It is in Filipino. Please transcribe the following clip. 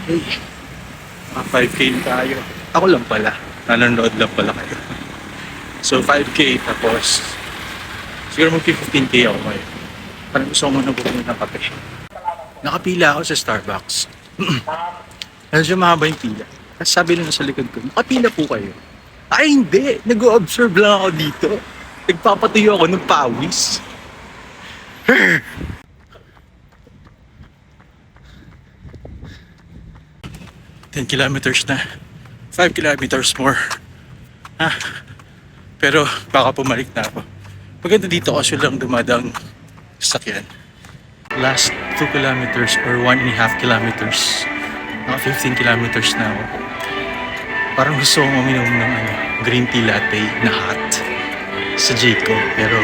Hey, 5K tayo. Ako lang pala. Nanonood lang pala kayo. So 5K tapos siguro mag-15K ako ngayon. Parang gusto ko muna bumili ng kape. Nakapila ako sa Starbucks. Medyo mahaba yung pila. Tapos sabi lang sa likod ko, nakapila po kayo. Ay hindi! Nag-o-observe lang ako dito. Nagpapatuyo ako ng pawis. 10 kilometers na. 5 kilometers more. Ah, pero baka pumalik na ako. Maganda dito kasi lang dumadang sakyan. Last 2 kilometers or 1.5 kilometers. Naka 15 kilometers na ako. Parang gusto kong uminom ng green tea latte na hot sa Jayco. Pero